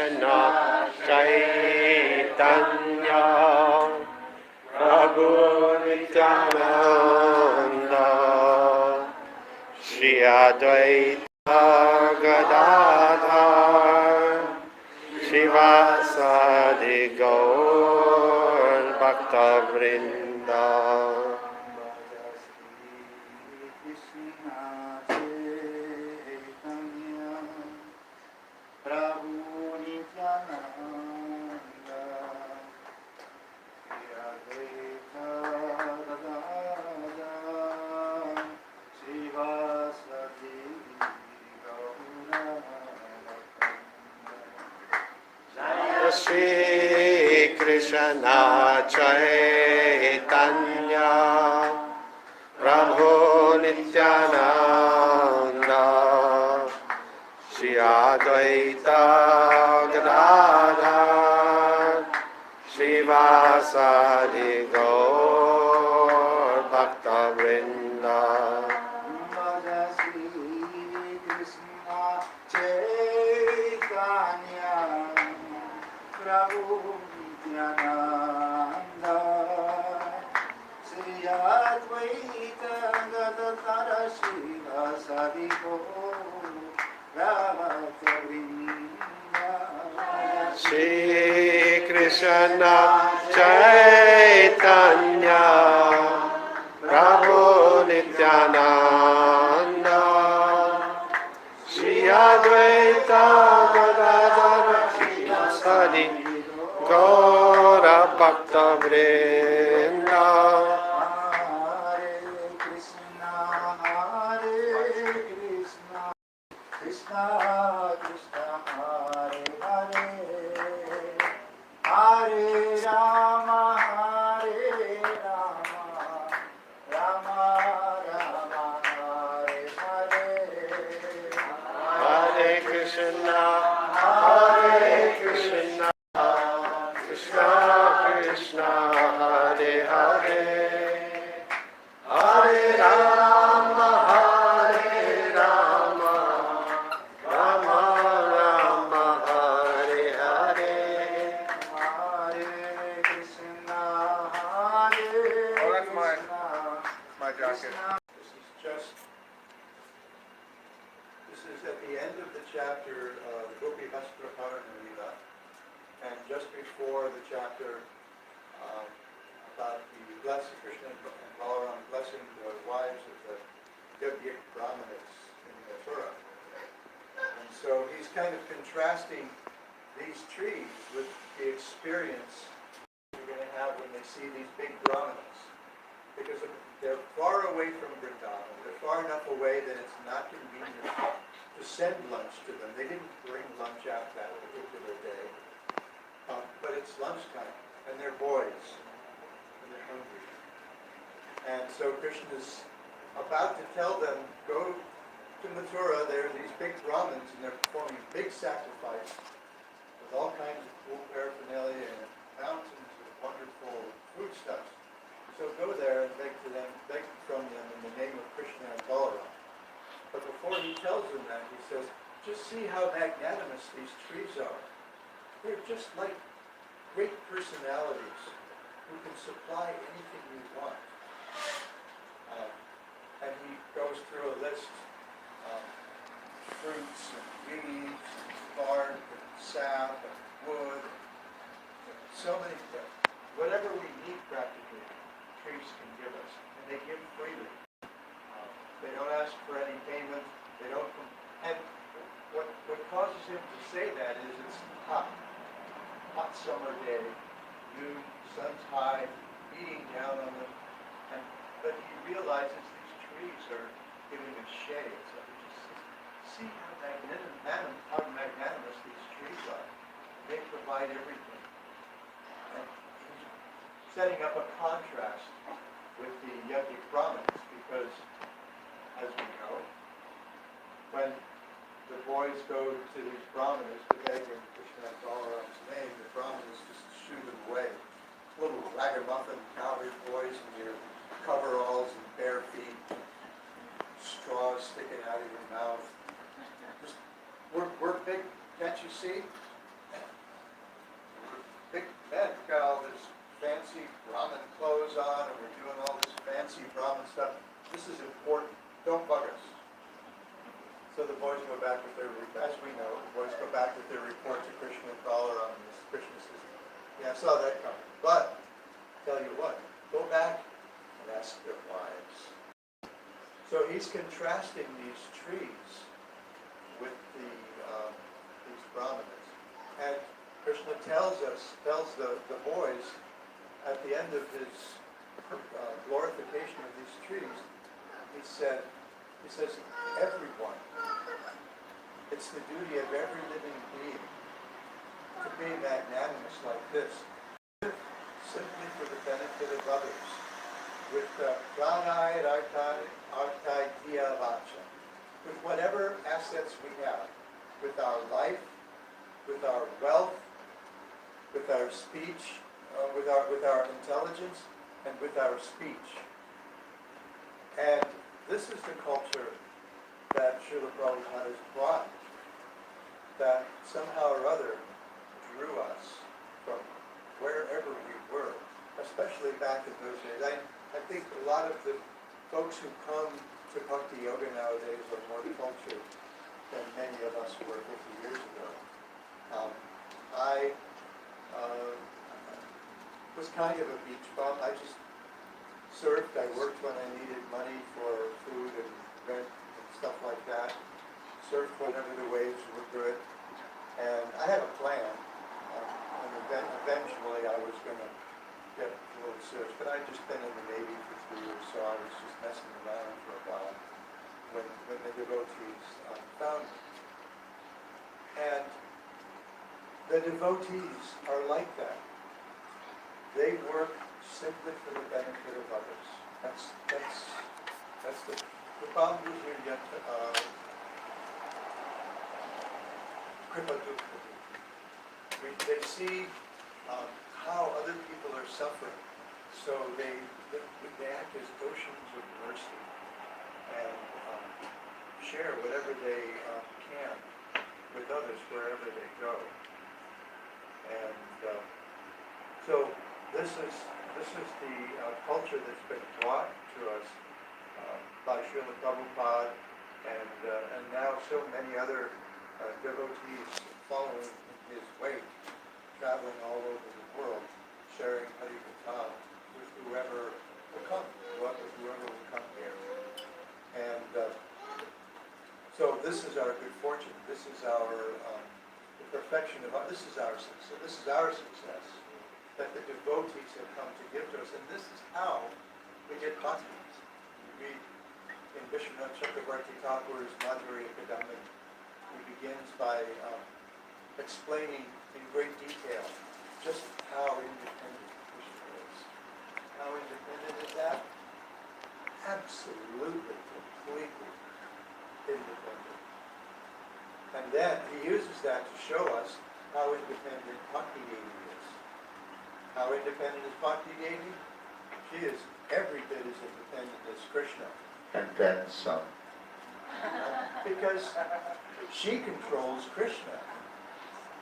Krishna Chaitanya Prabhu Nityananda Shri Advaita Gadadhar Shivasadi Gaur Bhakta Vrinda. Shri Krishna Chaitanya Prabhu Nityananda Shri Advaita Gadadhar Shivasadi Gaur Bhakta Vrinda. Prabhu Nityananda Shri Advaita Gadadhara Shivasadi Gaur Bhakta Vrinda. Shri Krishna Chaitanya Prabhu Nityananda Shri Advaita Gadadhara Shivasadi Gaura Bhakta Vrinda. Hare Krishna, Krishna Krishna, Hare Hare, Hare Rama, Rama Rama, Hare Hare. Hare Krishna, Hare Krishna, Krishna Krishna, Hare Hare, Hare Rama, Rama Rama, Hare Hare. Hare Krishna, Hare Oh, that's my Krishna. jacket. This is at the end of the chapter, the Gopi Vastrapara Lila, and just before the chapter about the blessing, Krishna and Balaram blessing the wives of the Yajnik Brahmanas in the Torah. And so he's kind of contrasting these trees with the experience they're going to have when they see these big Brahmanas. Because they're far away from Vrindavan. They're far enough away that it's not convenient to send lunch to them. They didn't bring lunch out that particular day. But it's lunchtime, and they're boys, and they're hungry. And so Krishna's about to tell them, go to Mathura, there are these big Brahmins, and they're performing a big sacrifice with all kinds of cool paraphernalia and mountains of wonderful foodstuffs. So go there and beg from them in the name of Krishna and Balaram. But before he tells them that, he says, just see how magnanimous these trees are. They're just like great personalities who can supply anything you want. And he goes through a list of fruits and leaves, and bark and sap and wood, and so many things. Whatever we need practically, trees can give us, and they give freely. They don't ask for any payment. They don't. And what causes him to say that is it's hot summer day, noon, sun's high, beating down on them, but he realizes these trees are giving us shade. So he just says, see how magnanimous these trees are. They provide everything. And he's setting up a contrast with the Yajnik Brahmins, because, as we know, when the boys go to these Brahmanas to beg in Krishna and Balaram's name, the Brahmanas just shoo them away. Little ragamuffin cowherd boys in their coveralls and bare feet, straws sticking out of your mouth. Just, we're big, can't you see? as we know, the boys go back with their report to Krishna and Balaram, and Krishna says, yeah, I saw that coming. But, tell you what, go back and ask their wives. So he's contrasting these trees with these brahmanas. And Krishna tells the boys at the end of his glorification of these trees, he says, everyone, it's the duty of every living being to be magnanimous like this, simply for the benefit of others, with pranay artai diya vacha, with whatever assets we have, with our life, with our wealth, with our speech, with our intelligence, and with our speech. And this is the culture that Srila Prabhupada has brought, that somehow or other drew us from wherever we were, especially back in those days. I think a lot of the folks who come to Bhakti Yoga nowadays are more cultured than many of us were 50 years ago. I was kind of a beach bum. I just surfed. I worked when I needed money for food and rent and stuff like that. Surfed whenever the waves were good. And I had a plan. And eventually I was going to get a little serious. But I'd just been in the Navy for 3 years, so I was just messing around for a while when the devotees found me. And the devotees are like that. They work simply for the benefit of others. That's the problem with here. They see how other people are suffering, so they act as oceans of mercy and share whatever they can with others wherever they go. And so this is the culture that's been brought to us by Srila Prabhupada and now so many other devotees following in his wake, traveling all over the world, sharing Harikatha with whoever will come, here. And so this is our good fortune. This is our the perfection of this is our success. This is our success that the devotees have come to give to us, and this is how we get bhakti. We read in Vishwanath Chakravarti Thakur's Madhurya Kadamba. He begins by explaining in great detail just how independent Krishna is. How independent is that? Absolutely, completely independent. And then he uses that to show us how independent Bhakti Devi is. How independent is Bhakti Devi? She is every bit as independent as Krishna. And then some. Because she controls Krishna.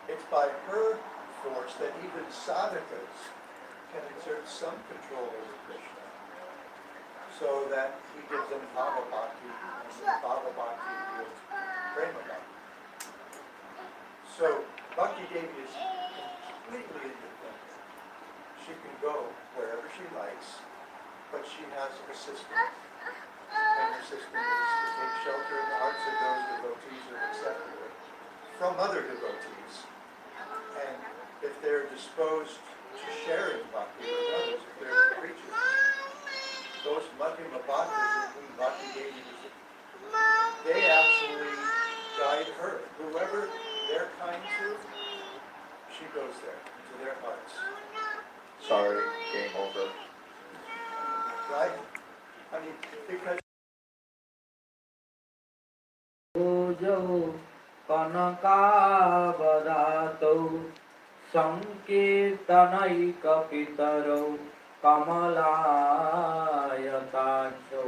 It's by her force that even sadhakas can exert some control over Krishna, so that he gives them bhava bhakti, and bhava bhakti gives prema bhakti. So Bhakti Devi is completely independent. She can go wherever she likes, but she has a system. And her system is to take shelter in the hearts of those devotees who are accepted her from other devotees. And if they're disposed to sharing bhakti with others, if they're preachers, those Madhyama Bhaktas in whom Bhakti Devi is, they actually guide her. Whoever they're kind to, she goes there, into their hearts. Sorry, game over. Right? I mean, because Kanakavadato Sankirtanaikapitaro Kamalayatacho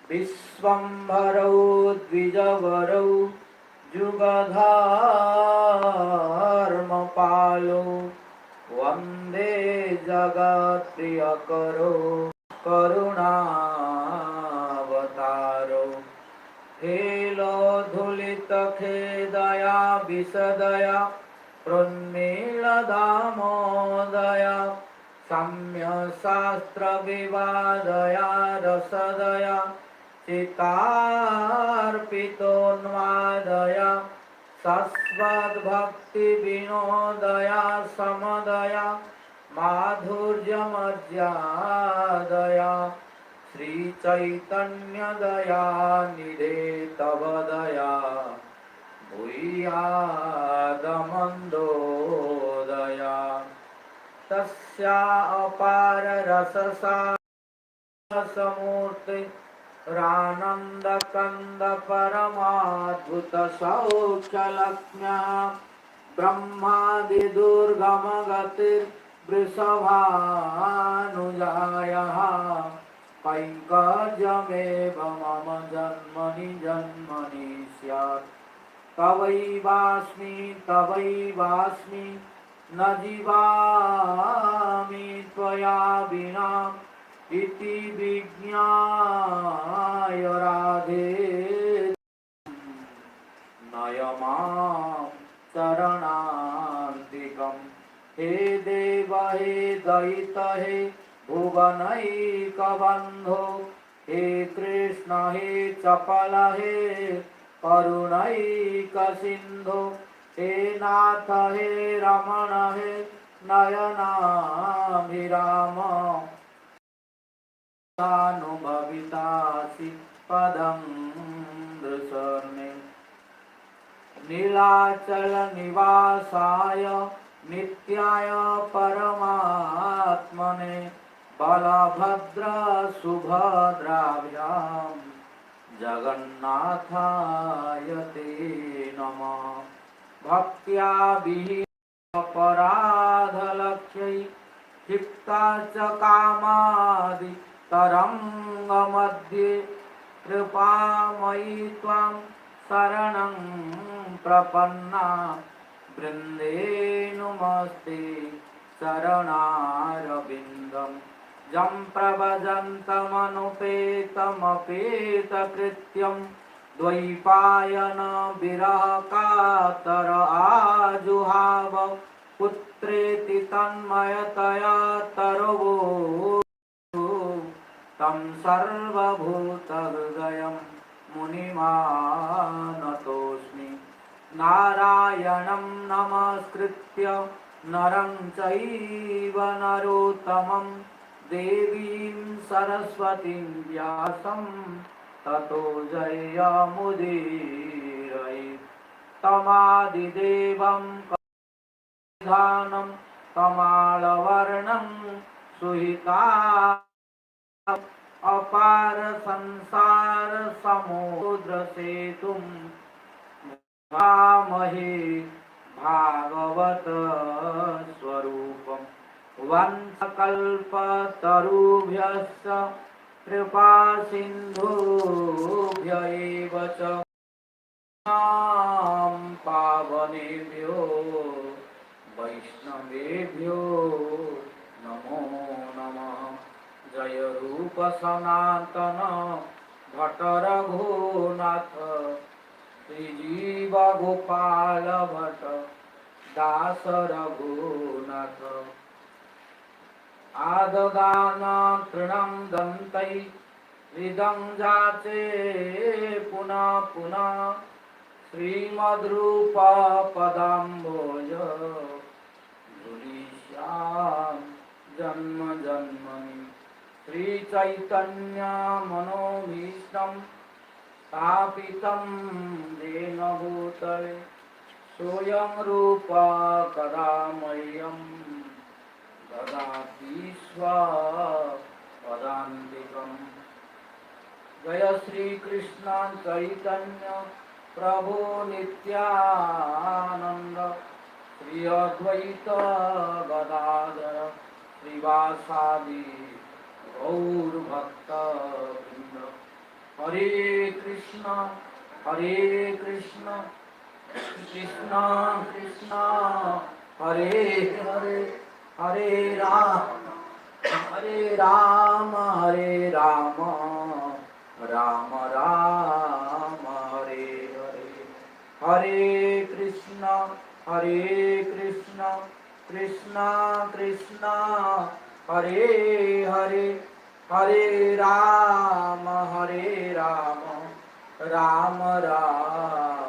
Visvambharo Dvijavaro Jugadharmapalo Vande Jagatriyakaro Karunavataro Helo Dhulita खेदया विशदया प्रोन्मीलदामोदया सम्यशास्त्रविवादया रसदया चितार्पितोन्मादया शाश्वतभक्तिविनोदया समदया माधुर्यमर्यादया श्रीचैतन्यदया निधे तव दया भूयादमन्दोदया तस्या अपार रससारसमूर्ति रानन्दकन्द परमाद्भुत सौख्यलक्ष्म्या ब्रह्मादिदुर्गमगतिर्वृषभानुजायः कैङ्कर्यमेव मम जन्मनि जन्मनि स्यात् तवैवास्मि न जीवामि त्वया विना इति विज्ञाय राधे नय मां चरणान्तिकम् हे देव हे दयित हे भुवनैकबन्धो हे कृष्ण हे चपल हे करुणैकसिन्धो हे नाथ हे रमण हे नयनाभिराम अनुभवितासि पदं दृशर्मे नीलाचल निवासाय नित्याय परमात्मने बलभद्र सुभद्राभ्यां जगन्नाथाय ते नमः भक्त्या विहीनपराधलक्ष्यै क्षिप्ता च कामादि तरङ्गमध्ये कृपामयि त्वां शरणं प्रपन्ना वृन्दे नमस्ते चरणारविन्दं जं प्रभजन्तमनुपेतमपेतकृत्यं द्वैपायन विरह कातर आजुहाव पुत्रेति तन्मयतया तरवो तं सर्वभूतहृदयं मुनिमानतोऽस्मि नारायणं नमस्कृत्य नरं चैव नरोत्तमं देवीं सरस्वतीं व्यासं ततो जयमुदीरयेत् तमादिदेवं कलिधानं कमालवर्णं सुहिता अपार संसार समुद्र सेतुं भामहे भागवत स्वरूपं वंशकल्पतरुभ्यश्च कृपा सिन्धुभ्य एव च पावनेभ्यो वैष्णवेभ्यो नमो नमः जय रूप सनातन भट्ट रघुनाथ श्रीजीव गोपाल भट्ट दास रघुनाथ आददान तृणं दन्तै हृदं जाचे पुनः पुनः श्रीमद्रूप पदाम्बोज धुलिष्यां जन्म जन्मनि श्रीचैतन्य मनोभीष्टं स्थापितं येन भूतले सोऽयं रूप कदा मह्यं ददाति स्वपदान्तिकम् जय श्री कृष्ण चैतन्य प्रभु नित्यानंद श्री अद्वैत गदाधर श्रीवासादि गौर भक्त वृंद हरे कृष्ण कृष्ण कृष्ण हरे हरे हरे राम हरे Ram Ram Ram Hare Hare Hare Krishna, Krishna Krishna, Hare Hare, Hare Rama, Rama Rama,